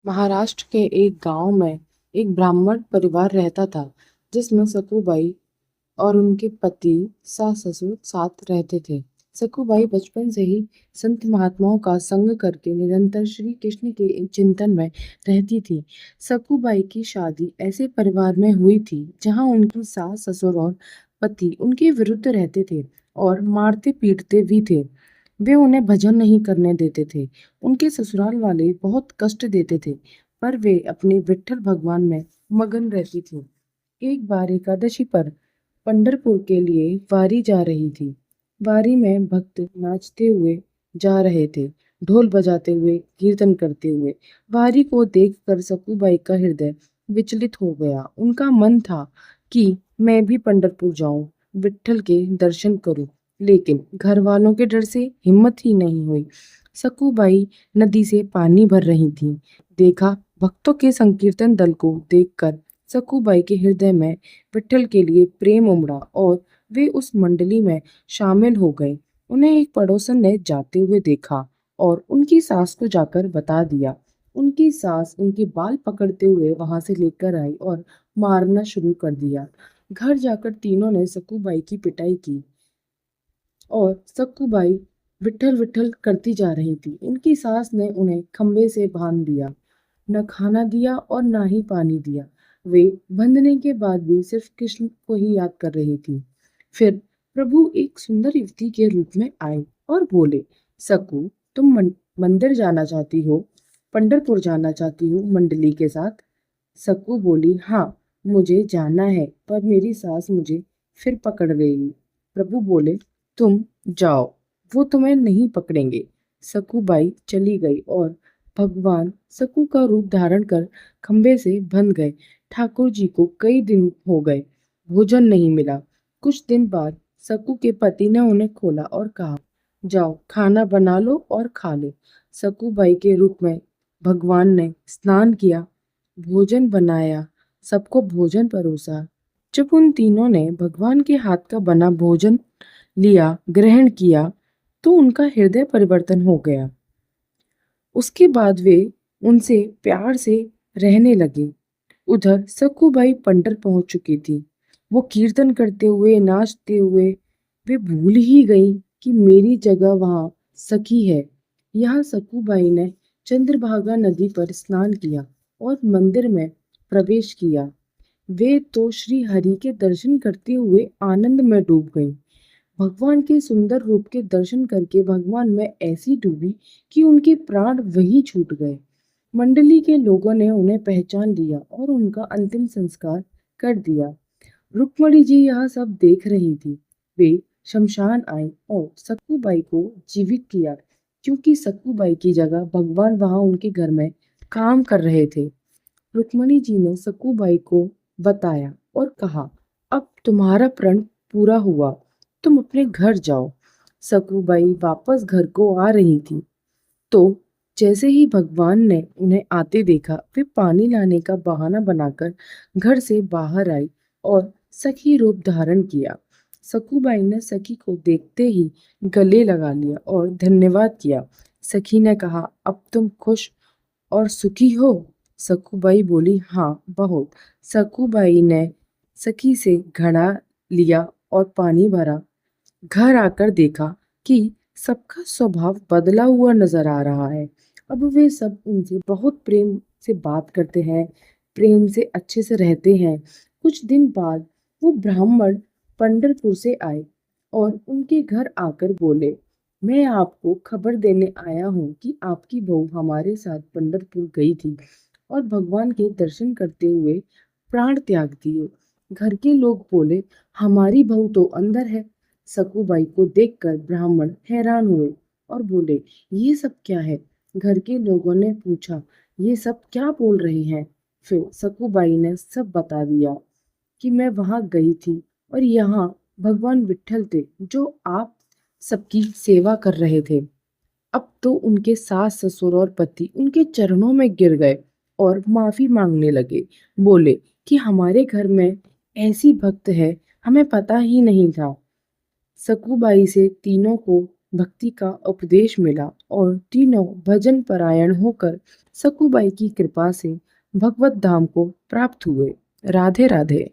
महाराष्ट्र के एक गांव में एक ब्राह्मण परिवार रहता था जिसमें सकुबाई और उनके पति सास ससुर साथ रहते थे। सकुबाई बचपन से ही संत महात्माओं का संग करके निरंतर श्री कृष्ण के चिंतन में रहती थी। सकुबाई की शादी ऐसे परिवार में हुई थी जहां उनकी सास ससुर और पति उनके विरुद्ध रहते थे और मारते पीटते भी थे। वे उन्हें भजन नहीं करने देते थे। उनके ससुराल वाले बहुत कष्ट देते थे, पर वे अपने विट्ठल भगवान में मगन रहती थी। एक बार एकादशी पर पंढरपुर के लिए वारी जा रही थी। वारी में भक्त नाचते हुए जा रहे थे, ढोल बजाते हुए, कीर्तन करते हुए। वारी को देखकर सकुबाई का हृदय विचलित हो गया। उनका मन था कि मैं भी पंढरपुर जाऊं, विट्ठल के दर्शन करूं, लेकिन घर वालों के डर से हिम्मत ही नहीं हुई। सकुबाई नदी से पानी भर रही थी। देखा, भक्तों के संकीर्तन दल को देखकर सकुबाई के हृदय में विट्ठल के लिए प्रेम उमड़ा और वे उस मंडली में शामिल हो गए। उन्हें एक पड़ोसन ने जाते हुए देखा और उनकी सास को जाकर बता दिया। उनकी सास उनके बाल पकड़ते हुए वहां से लेकर आई और मारना शुरू कर दिया। घर जाकर तीनों ने सकुबाई की पिटाई की और सकुबाई विट्ठल विट्ठल करती जा रही थी। इनकी सास ने उन्हें खंबे से बांध दिया, न खाना दिया और ना ही पानी दिया। वे बंधने के बाद भी सिर्फ कृष्ण को ही याद कर रही थी। फिर प्रभु एक सुंदर युवती के रूप में आए और बोले, सकु, तुम मंदिर जाना चाहती हो, पंढरपुर जाना चाहती हो मंडली के साथ? सकु बोली, हाँ, मुझे जाना है, पर मेरी सास मुझे फिर पकड़ लेगी। प्रभु बोले, तुम जाओ, वो तुम्हें नहीं पकड़ेंगे। सकुबाई चली गई और भगवान सकू का रूप धारण कर खंबे से बंध गए। ठाकुर जी को कई दिन हो गए, भोजन नहीं मिला। कुछ दिन बाद सकू के पति ने उन्हें खोला और कहा, जाओ, खाना बना लो और खा लो। सकुबाई के रूप में भगवान ने स्नान किया, भोजन बनाया, सबको भोजन परोसा। जब उन तीनों ने भगवान के हाथ का बना भोजन लिया, ग्रहण किया, तो उनका हृदय परिवर्तन हो गया। उसके बाद वे उनसे प्यार से रहने लगे। उधर सकुबाई पंडर पहुंच चुकी थी। वो कीर्तन करते हुए, नाचते हुए, वे भूल ही गई कि मेरी जगह वहां सखी है। यहाँ सकुबाई ने चंद्रभागा नदी पर स्नान किया और मंदिर में प्रवेश किया। वे तो श्री हरि के दर्शन करते हुए आनंद में डूब गई। भगवान के सुंदर रूप के दर्शन करके भगवान में ऐसी डूबी कि उनके प्राण वहीं छूट गए। मंडली के लोगों ने उन्हें पहचान लिया और उनका अंतिम संस्कार कर दिया। रुक्मणी जी यह सब देख रही थी। वे शमशान आई और सकुबाई को जीवित किया, क्योंकि सकुबाई की जगह भगवान वहां उनके घर में काम कर रहे थे। रुक्मणी जी ने सकुबाई को बताया और कहा, अब तुम्हारा प्रण पूरा हुआ, तुम अपने घर जाओ। सकुबाई वापस घर को आ रही थी, तो जैसे ही भगवान ने उन्हें आते देखा, वे पानी लाने का बहाना बनाकर घर से बाहर आई और सखी रूप धारण किया। सकुबाई ने सखी को देखते ही गले लगा लिया और धन्यवाद किया। सखी ने कहा, अब तुम खुश और सुखी हो? सकुबाई बोली, हाँ, बहुत। सकुबाई ने सखी से घड़ा लिया और पानी भरा। घर आकर देखा कि सबका स्वभाव बदला हुआ नजर आ रहा है। अब वे सब उनसे बहुत प्रेम से बात करते हैं, प्रेम से अच्छे से रहते हैं। कुछ दिन बाद वो ब्राह्मण पंढरपुर से आए और उनके घर आकर बोले, मैं आपको खबर देने आया हूँ कि आपकी बहू हमारे साथ पंढरपुर गई थी और भगवान के दर्शन करते हुए प्राण त्याग दिए। घर के लोग बोले, हमारी बहू तो अंदर है। सकुबाई को देखकर ब्राह्मण हैरान हुए और बोले, ये सब क्या है? घर के लोगों ने पूछा, ये सब क्या बोल रहे हैं? फिर सकुबाई ने सब बता दिया कि मैं वहां गई थी और यहाँ भगवान विट्ठल थे जो आप सबकी सेवा कर रहे थे। अब तो उनके सास ससुर और पति उनके चरणों में गिर गए और माफी मांगने लगे। बोले कि हमारे घर में ऐसी भक्त है, हमें पता ही नहीं था। सकुबाई से तीनों को भक्ति का उपदेश मिला और तीनों भजन परायण होकर सकुबाई की कृपा से भगवत धाम को प्राप्त हुए। राधे राधे।